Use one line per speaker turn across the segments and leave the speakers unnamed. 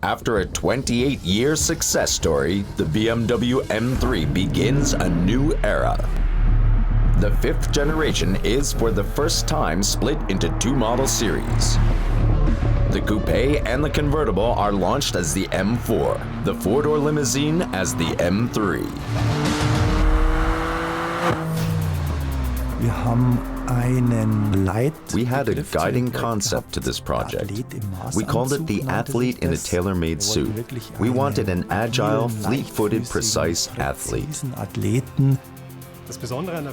After a 28-year success story, the BMW M3 begins a new era. The fifth generation is for the first time split into two model series. The coupe and the convertible are launched as the M4, the four-door limousine as the M3. We had a guiding concept to this project. We called it the athlete in a tailor-made suit. We wanted an agile, fleet-footed, precise athlete.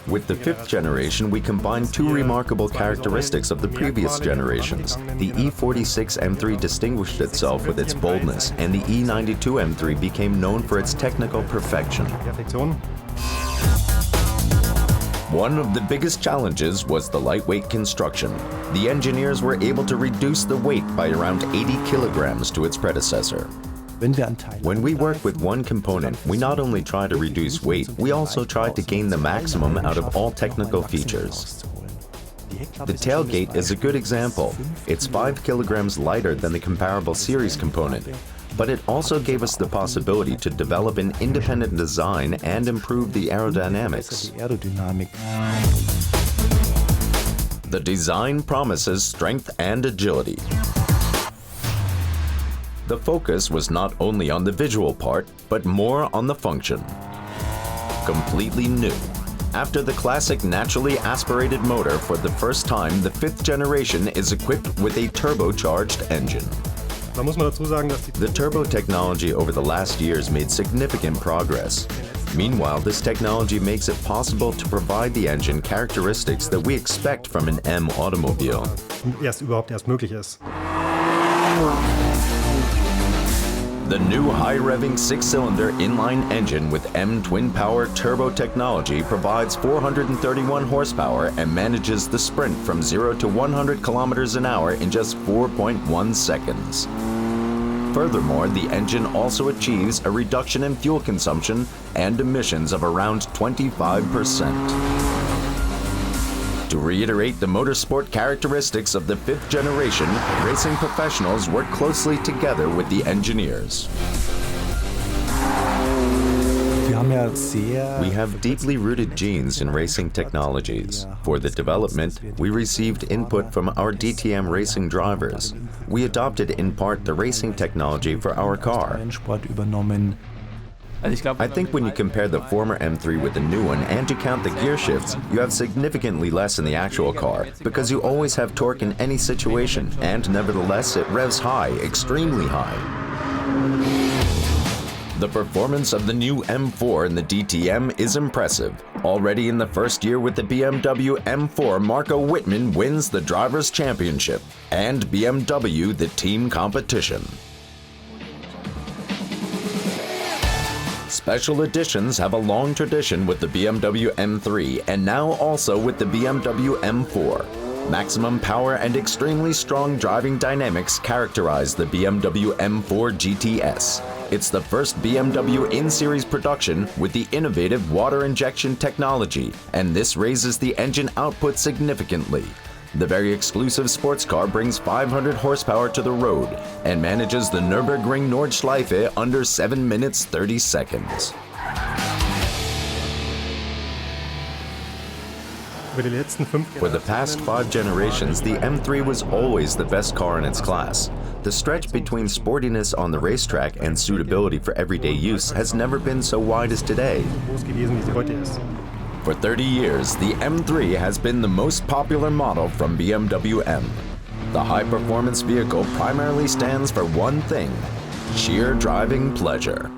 With the fifth generation, we combined two remarkable characteristics of the previous generations. The E46 M3 distinguished itself with its boldness, and the E92 M3 became known for its technical perfection. One of the biggest challenges was the lightweight construction. The engineers were able to reduce the weight by around 80 kilograms to its predecessor. When we work with one component, we not only try to reduce weight, we also try to gain the maximum out of all technical features. The tailgate is a good example. It's 5 kilograms lighter than the comparable series component, but it also gave us the possibility to develop an independent design and improve the aerodynamics. The design promises strength and agility. The focus was not only on the visual part, but more on the function. Completely new. After the classic naturally aspirated motor, for the first time, the fifth generation is equipped with a turbocharged engine. The turbo technology over the last years made significant progress. Meanwhile, this technology makes it possible to provide the engine characteristics that we expect from an M automobile. The new high-revving 6-cylinder inline engine with M twin-power turbo technology provides 431 horsepower and manages the sprint from 0 to 100 kilometers an hour in just 4.1 seconds. Furthermore, the engine also achieves a reduction in fuel consumption and emissions of around 25%. To reiterate the motorsport characteristics of the fifth generation, racing professionals work closely together with the engineers. We have deeply rooted genes in racing technologies. For the development, we received input from our DTM racing drivers. We adopted in part the racing technology for our car. I think when you compare the former M3 with the new one and you count the gear shifts, you have significantly less in the actual car, because you always have torque in any situation, and nevertheless it revs high, extremely high. The performance of the new M4 in the DTM is impressive. Already in the first year with the BMW M4, Marco Wittmann wins the Drivers' Championship, and BMW the team competition. Special editions have a long tradition with the BMW M3 and now also with the BMW M4. Maximum power and extremely strong driving dynamics characterize the BMW M4 GTS. It's the first BMW in-series production with the innovative water injection technology, and this raises the engine output significantly. The very exclusive sports car brings 500 horsepower to the road and manages the Nürburgring Nordschleife under 7 minutes 30 seconds. For the past 5 generations, the M3 was always the best car in its class. The stretch between sportiness on the racetrack and suitability for everyday use has never been so wide as today. For 30 years, the M3 has been the most popular model from BMW M. The high-performance vehicle primarily stands for one thing: sheer driving pleasure.